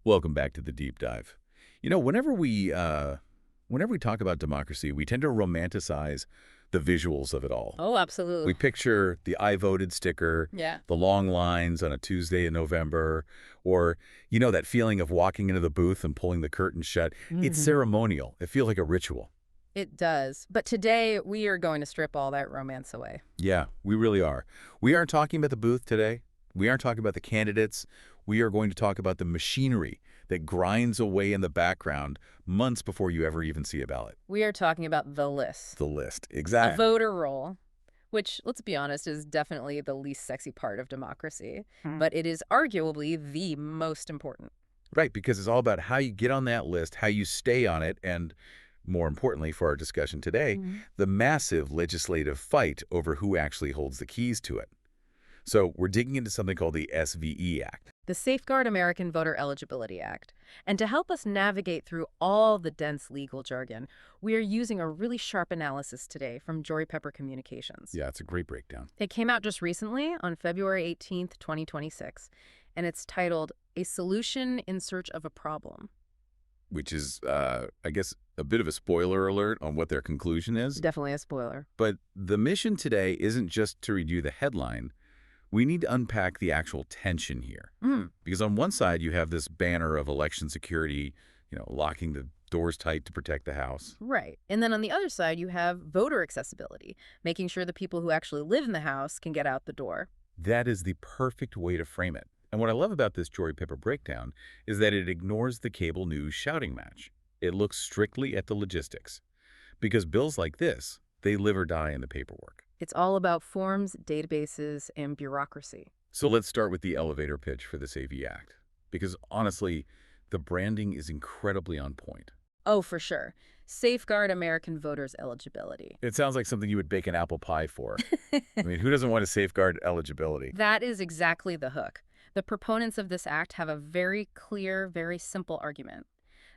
Welcome back to the deep dive. Whenever we talk about democracy, we tend to romanticize the visuals of it all. Oh, absolutely. We picture the I voted sticker, Yeah. the long lines on a Tuesday in November, or, that feeling of walking into the booth and pulling the curtain shut. It's ceremonial. It feels like a ritual. It does. But today, we are going to strip all that romance away. Yeah, we really are. We aren't talking about the booth today. We aren't talking about the candidates. We are going to talk about the machinery that grinds away in the background months before you ever even see a ballot. We are talking about the list. The list, A exactly. voter roll, which, let's be honest, is definitely the least sexy part of democracy. But it is arguably the most important. Right, because it's all about how you get on that list, how you stay on it, and more importantly for our discussion today, the massive legislative fight over who actually holds the keys to it. So we're digging into something called the SVE Act. The Safeguard American Voter Eligibility Act. And to help us navigate through all the dense legal jargon, we are using a really sharp analysis today from Jory Pepper Communications. Yeah, it's a great breakdown. It came out just recently on February 18th, 2026, and it's titled A Solution in Search of a Problem. Which is, I guess, a bit of a spoiler alert on what their conclusion is. Definitely a spoiler. But the mission today isn't just to review the headline. We need to unpack the actual tension here. Because on one side, you have this banner of election security, locking the doors tight to protect the House. Right. And then on the other side, you have voter accessibility, making sure the people who actually live in the House can get out the door. That is the perfect way to frame it. And what I love about this Jory Pepper breakdown is that it ignores the cable news shouting match. It looks strictly at the logistics. Because bills like this, they live or die in the paperwork. It's all about forms, databases, and bureaucracy. So let's start with the elevator pitch for the SAVE Act. Because honestly, the branding is incredibly on point. Oh, for sure. Safeguard American voters' eligibility. It sounds like something you would bake an apple pie for. I mean, who doesn't want to safeguard eligibility? That is exactly the hook. The proponents of this act have a very clear, very simple argument.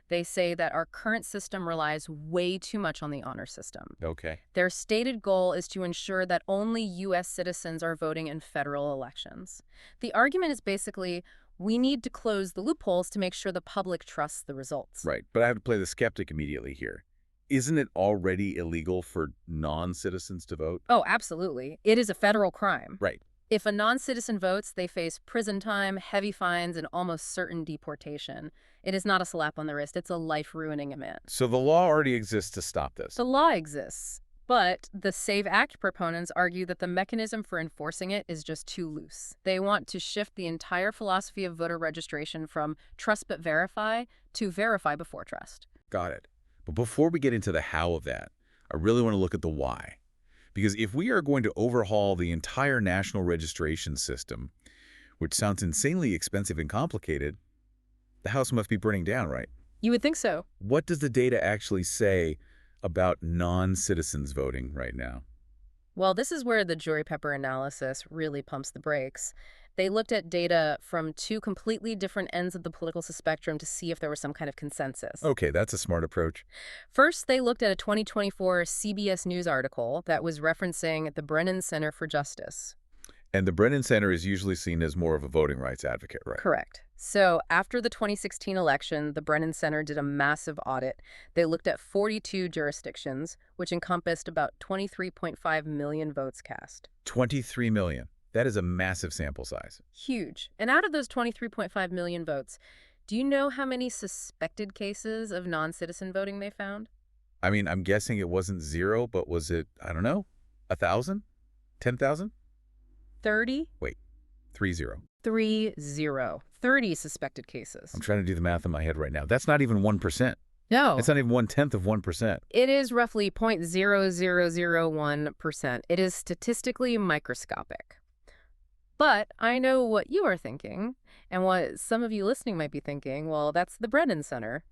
They say that our current system relies way too much on the honor system. Okay. Their stated goal is to ensure that only U.S. citizens are voting in federal elections. The argument is basically, we need to close the loopholes to make sure the public trusts the results. Right, but I have to play the skeptic immediately here. Isn't it already illegal for non-citizens to vote? Oh, absolutely. It is a federal crime. Right. If a non-citizen votes, they face prison time, heavy fines, and almost certain deportation. It is not a slap on the wrist. It's a life-ruining event. So the law already exists to stop this. The law exists, but the SAVE Act proponents argue that the mechanism for enforcing it is just too loose. They want to shift the entire philosophy of voter registration from trust but verify to verify before trust. Got it. But before we get into the how of that, I really want to look at the why. Because if we are going to overhaul the entire national registration system, which sounds insanely expensive and complicated, the House must be burning down, right? You would think so. What does the data actually say about non-citizens voting right now? Well, this is where the Jory Pepper analysis really pumps the brakes. They looked at data from two completely different ends of the political spectrum to see if there was some kind of consensus. Okay, that's a smart approach. First, they looked at a 2024 CBS News article that was referencing the Brennan Center for Justice. And the Brennan Center is usually seen as more of a voting rights advocate, right? Correct. So after the 2016 election, the Brennan Center did a massive audit. They looked at 42 jurisdictions, which encompassed about 23.5 million votes cast. 23 million. That is a massive sample size. Huge. And out of those 23.5 million votes, do you know how many suspected cases of non-citizen voting they found? I mean, I'm guessing it wasn't zero, but was it, I don't know, 1,000? 10,000? 30? Wait, 30. 30 suspected cases. I'm trying to do the math in my head right now. That's not even 1%. No. It's not even 1/10 of 1%. It is roughly 0.0001%. It is statistically microscopic. But I know what you are thinking, and what some of you listening might be thinking, well, that's the Brennan Center.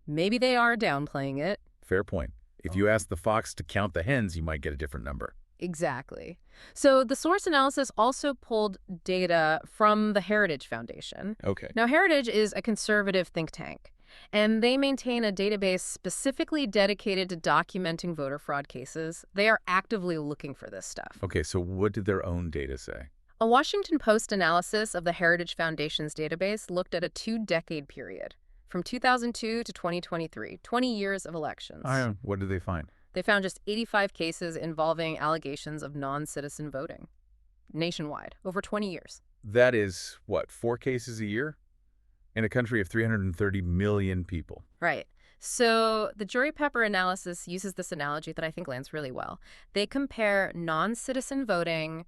Maybe they are downplaying it. Fair point. If you ask the fox to count the hens, you might get a different number. Exactly. So the source analysis also pulled data from the Heritage Foundation. Okay. Now, Heritage is a conservative think tank, and they maintain a database specifically dedicated to documenting voter fraud cases. They are actively looking for this stuff. Okay, so what did their own data say? A Washington Post analysis of the Heritage Foundation's database looked at a 2-decade period, from 2002 to 2023, 20 years of elections. What did they find? They found just 85 cases involving allegations of non-citizen voting nationwide over 20 years. That is, what, 4 cases a year? In a country of 330 million people. Right. So the jury pepper analysis uses this analogy that I think lands really well. They compare non-citizen voting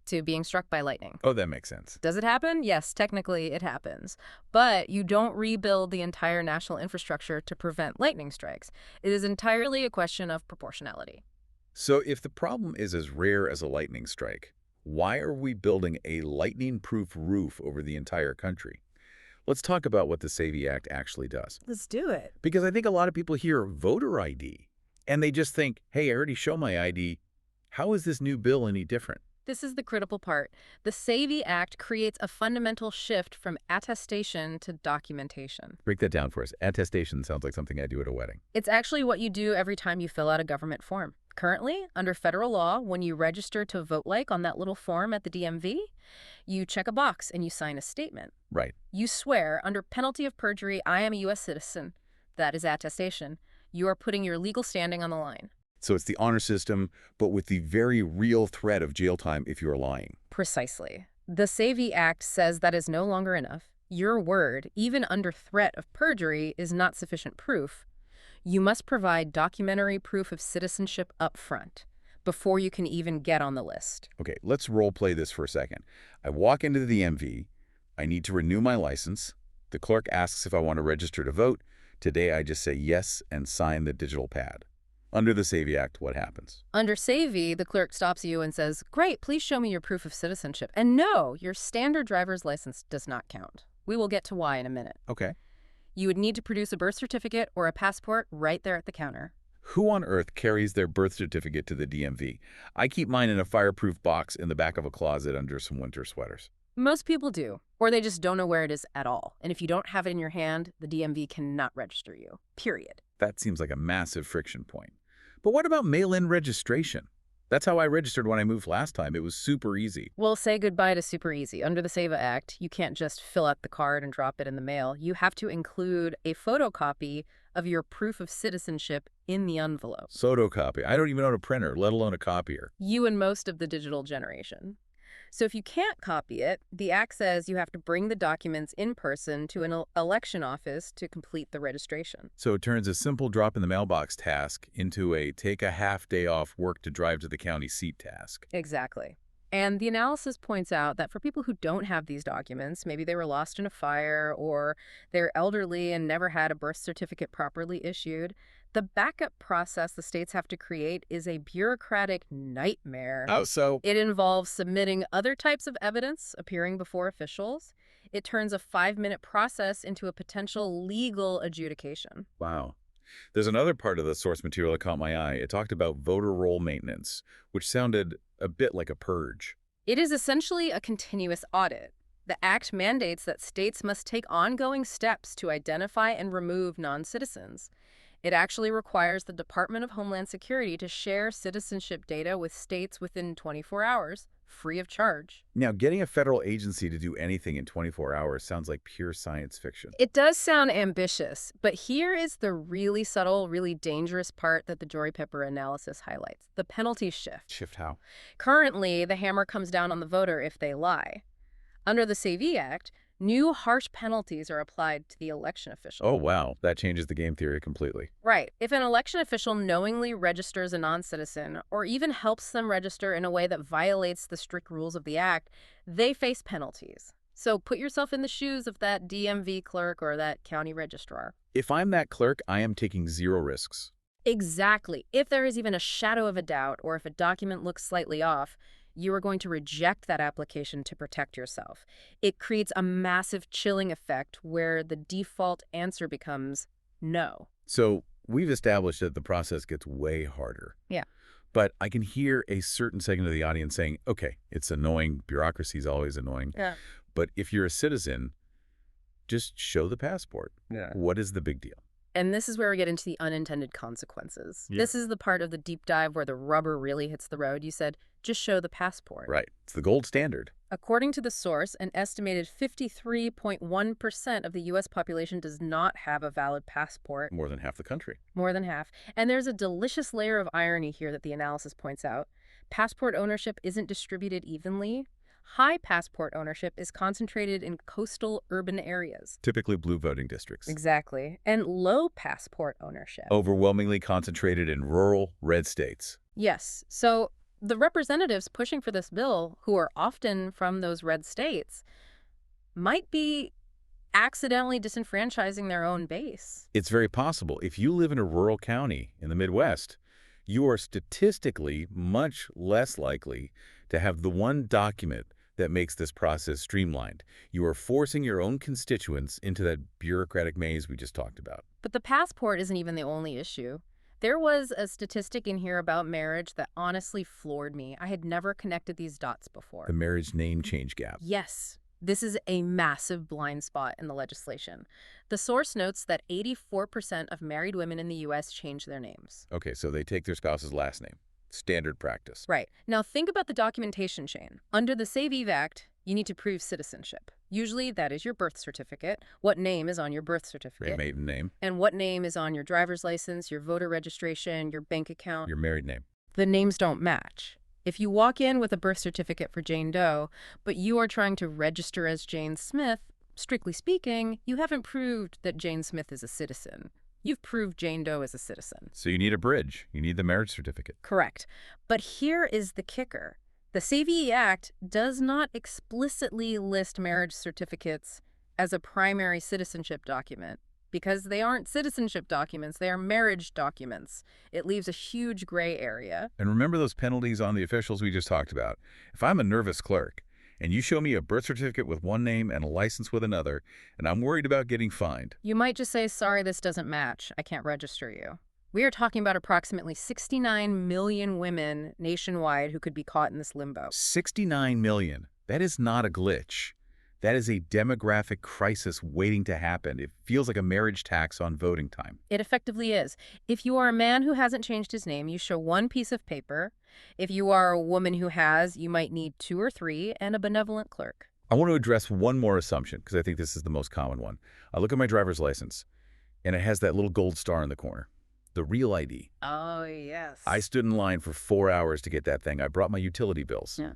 to being struck by lightning. Oh, that makes sense. Does it happen? Yes, technically it happens. But you don't rebuild the entire national infrastructure to prevent lightning strikes. It is entirely a question of proportionality. So if the problem is as rare as a lightning strike, why are we building a lightning-proof roof over the entire country? Let's talk about what the SAVE Act actually does. Let's do it. Because I think a lot of people hear voter ID, and they just think, hey, I already show my ID. How is this new bill any different? This is the critical part. The SAVE Act creates a fundamental shift from attestation to documentation. Break that down for us. Attestation sounds like something I do at a wedding. It's actually what you do every time you fill out a government form. Currently, under federal law, when you register to vote on that little form at the DMV, you check a box and you sign a statement. Right. You swear, under penalty of perjury, I am a U.S. citizen. That is attestation. You are putting your legal standing on the line. So it's the honor system, but with the very real threat of jail time if you're lying. Precisely. The SAVE Act says that is no longer enough. Your word, even under threat of perjury, is not sufficient proof. You must provide documentary proof of citizenship up front, before you can even get on the list. Okay, let's role play this for a second. I walk into the DMV. I need to renew my license. The clerk asks if I want to register to vote. Today I just say yes and sign the digital pad. Under the SAVE Act, what happens? Under SAVE, the clerk stops you and says, great, please show me your proof of citizenship. And no, your standard driver's license does not count. We will get to why in a minute. Okay. You would need to produce a birth certificate or a passport right there at the counter. Who on earth carries their birth certificate to the DMV? I keep mine in a fireproof box in the back of a closet under some winter sweaters. Most people do, or they just don't know where it is at all. And if you don't have it in your hand, the DMV cannot register you, period. That seems like a massive friction point. But what about mail-in registration? That's how I registered when I moved last time. It was super easy. Well, say goodbye to super easy. Under the SAVE Act, you can't just fill out the card and drop it in the mail. You have to include a photocopy of your proof of citizenship in the envelope. Photocopy. I don't even own a printer, let alone a copier. You and most of the digital generation. So if you can't copy it, the Act says you have to bring the documents in person to an election office to complete the registration. So it turns a simple drop in the mailbox task into a take a half day off work to drive to the county seat task. Exactly. And the analysis points out that for people who don't have these documents, maybe they were lost in a fire or they're elderly and never had a birth certificate properly issued, the backup process the states have to create is a bureaucratic nightmare. Oh, so It involves submitting other types of evidence, appearing before officials. It turns a 5-minute process into a potential legal adjudication. wow. There's another part of the source material that caught my eye. It talked about voter roll maintenance, which sounded a bit like a purge. It is essentially a continuous audit. The Act mandates that states must take ongoing steps to identify and remove non-citizens. It actually requires the Department of Homeland Security to share citizenship data with states within 24 hours, free of charge. Now, getting a federal agency to do anything in 24 hours sounds like pure science fiction. It does sound ambitious, but here is the really subtle, really dangerous part that the jury pepper analysis highlights: the penalty shift. Shift how? Currently, the hammer comes down on the voter if they lie. Under the SAVE Act, new harsh penalties are applied to the election official. Oh, wow. That changes the game theory completely. Right. If an election official knowingly registers a non-citizen or even helps them register in a way that violates the strict rules of the Act, they face penalties. So put yourself in the shoes of that DMV clerk or that county registrar. If I'm that clerk, I am taking zero risks. Exactly. If there is even a shadow of a doubt or if a document looks slightly off, you are going to reject that application to protect yourself. It creates a massive chilling effect where the default answer becomes no. So we've established that the process gets way harder. Yeah. But I can hear a certain segment of the audience saying, okay, it's annoying. Bureaucracy is always annoying. Yeah. But if you're a citizen, just show the passport. Yeah. What is the big deal? And this is where we get into the unintended consequences. Yeah. This is the part of the deep dive where the rubber really hits the road. You said, just show the passport. Right. It's the gold standard. According to the source, an estimated 53.1% of the U.S. population does not have a valid passport. More than half the country. More than half. And there's a delicious layer of irony here that the analysis points out. Passport ownership isn't distributed evenly. High passport ownership is concentrated in coastal urban areas. Typically blue voting districts. Exactly. And low passport ownership. Overwhelmingly concentrated in rural, red states. Yes. So the representatives pushing for this bill, who are often from those red states, might be accidentally disenfranchising their own base. It's very possible. If you live in a rural county in the Midwest, you are statistically much less likely to have the one document that makes this process streamlined. You are forcing your own constituents into that bureaucratic maze we just talked about. But the passport isn't even the only issue. There was a statistic in here about marriage that honestly floored me. I had never connected these dots before. The marriage name change gap. Yes, this is a massive blind spot in the legislation. The source notes that 84% of married women in the U.S. change their names. Okay, so they take their spouse's last name. Standard practice. Right. Now think about the documentation chain. Under the Save Eve Act, you need to prove citizenship. Usually that is your birth certificate, what name is on your birth certificate. Your maiden name. And what name is on your driver's license, your voter registration, your bank account. Your married name. The names don't match. If you walk in with a birth certificate for Jane Doe, but you are trying to register as Jane Smith, strictly speaking, you haven't proved that Jane Smith is a citizen. You've proved Jane Doe is a citizen. So you need a bridge. You need the marriage certificate. Correct. But here is the kicker. The Save Eve Act does not explicitly list marriage certificates as a primary citizenship document because they aren't citizenship documents, they are marriage documents. It leaves a huge gray area. And remember those penalties on the officials we just talked about. If I'm a nervous clerk and you show me a birth certificate with one name and a license with another, and I'm worried about getting fined. You might just say, sorry, this doesn't match. I can't register you. We are talking about approximately 69 million women nationwide who could be caught in this limbo. 69 million. That is not a glitch. That is a demographic crisis waiting to happen. It feels like a marriage tax on voting time. It effectively is. If you are a man who hasn't changed his name, you show one piece of paper. If you are a woman who has, you might need 2 or 3 and a benevolent clerk. I want to address one more assumption because I think this is the most common one. I look at my driver's license and it has that little gold star in the corner. The REAL ID. Oh, yes. I stood in line for 4 hours to get that thing. I brought my utility bills. Yeah.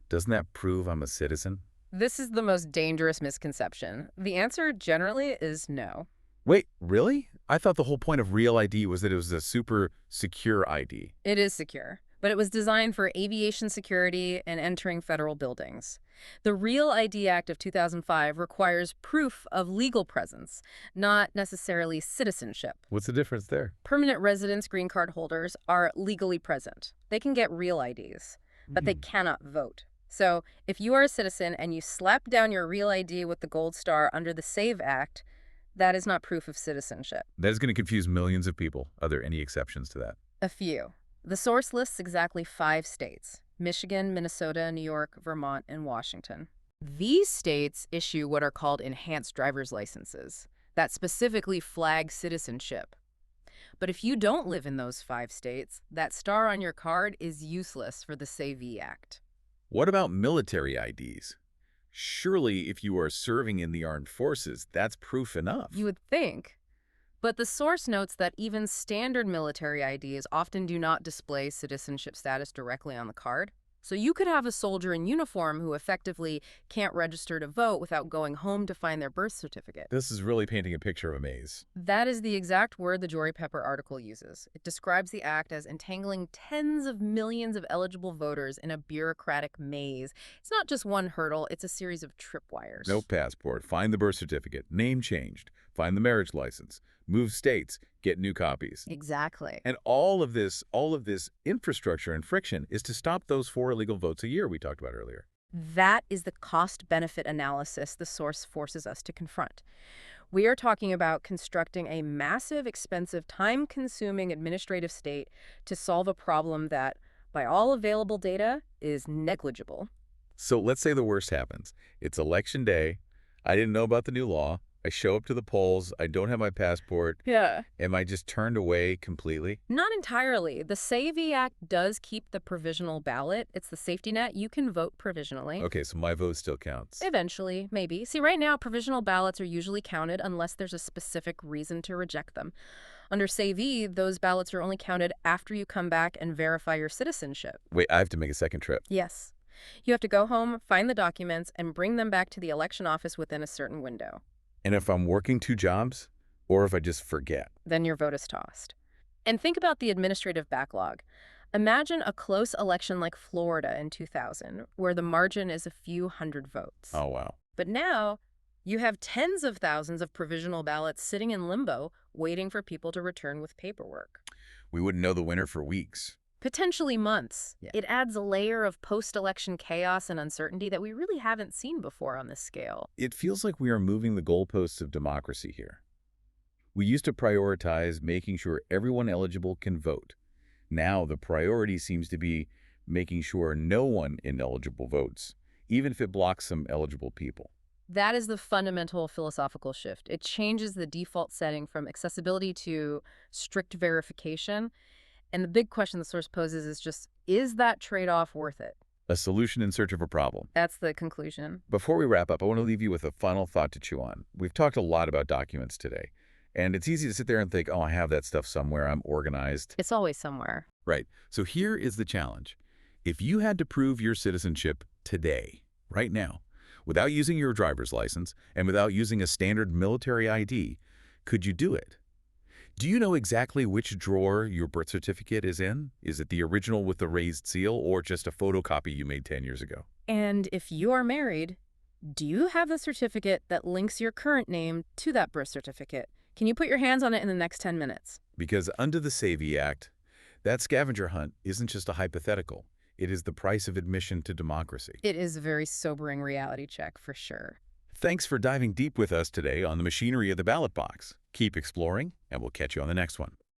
Doesn't that prove I'm a citizen? This is the most dangerous misconception. The answer generally is no. Wait, really? I thought the whole point of REAL ID was that it was a super secure ID. It is secure, but it was designed for aviation security and entering federal buildings. The REAL ID Act of 2005 requires proof of legal presence, not necessarily citizenship. What's the difference there? Permanent residents, green card holders, are legally present. They can get REAL IDs, but they cannot vote. So if you are a citizen and you slap down your REAL ID with the gold star under the SAVE Act, that is not proof of citizenship. That is going to confuse millions of people. Are there any exceptions to that? A few. The source lists exactly 5 states: Michigan, Minnesota, New York, Vermont, and Washington. These states issue what are called enhanced driver's licenses that specifically flag citizenship. But if you don't live in those 5 states, that star on your card is useless for the SAVE Act. What about military IDs? Surely if you are serving in the armed forces, that's proof enough. You would think. But the source notes that even standard military IDs often do not display citizenship status directly on the card. So you could have a soldier in uniform who effectively can't register to vote without going home to find their birth certificate. This is really painting a picture of a maze. That is the exact word the Jory Pepper article uses. It describes the act as entangling tens of millions of eligible voters in a bureaucratic maze. It's not just one hurdle, it's a series of tripwires. No passport, find the birth certificate, name changed, find the marriage license, move states, get new copies. Exactly. And all of this infrastructure and friction is to stop those 4 illegal votes a year we talked about earlier. That is the cost-benefit analysis the source forces us to confront. We are talking about constructing a massive, expensive, time-consuming administrative state to solve a problem that, by all available data, is negligible. So let's say the worst happens. It's election day. I didn't know about the new law. I show up to the polls, I don't have my passport. Yeah. Am I just turned away completely? Not entirely. The SAVE Act does keep the provisional ballot. It's the safety net. You can vote provisionally. Okay, so my vote still counts. Eventually, maybe. See, right now, provisional ballots are usually counted unless there's a specific reason to reject them. Under SAVE, those ballots are only counted after you come back and verify your citizenship. Wait, I have to make a second trip. Yes. You have to go home, find the documents, and bring them back to the election office within a certain window. And if I'm working 2 jobs, or if I just forget? Then your vote is tossed. And think about the administrative backlog. Imagine a close election like Florida in 2000, where the margin is a few hundred votes. Oh, wow. But now, you have tens of thousands of provisional ballots sitting in limbo, waiting for people to return with paperwork. We wouldn't know the winner for weeks. Potentially months. Yeah. It adds a layer of post-election chaos and uncertainty that we really haven't seen before on this scale. It feels like we are moving the goalposts of democracy here. We used to prioritize making sure everyone eligible can vote. Now the priority seems to be making sure no one ineligible votes, even if it blocks some eligible people. That is the fundamental philosophical shift. It changes the default setting from accessibility to strict verification. And the big question the source poses is just, is that trade-off worth it? A solution in search of a problem. That's the conclusion. Before we wrap up, I want to leave you with a final thought to chew on. We've talked a lot about documents today, and it's easy to sit there and think, oh, I have that stuff somewhere, I'm organized. It's always somewhere. Right. So here is the challenge. If you had to prove your citizenship today, right now, without using your driver's license and without using a standard military ID, could you do it? Do you know exactly which drawer your birth certificate is in? Is it the original with the raised seal or just a photocopy you made 10 years ago? And if you are married, do you have the certificate that links your current name to that birth certificate? Can you put your hands on it in the next 10 minutes? Because under the SAVE Act, that scavenger hunt isn't just a hypothetical. It is the price of admission to democracy. It is a very sobering reality check, for sure. Thanks for diving deep with us today on the machinery of the ballot box. Keep exploring, and we'll catch you on the next one.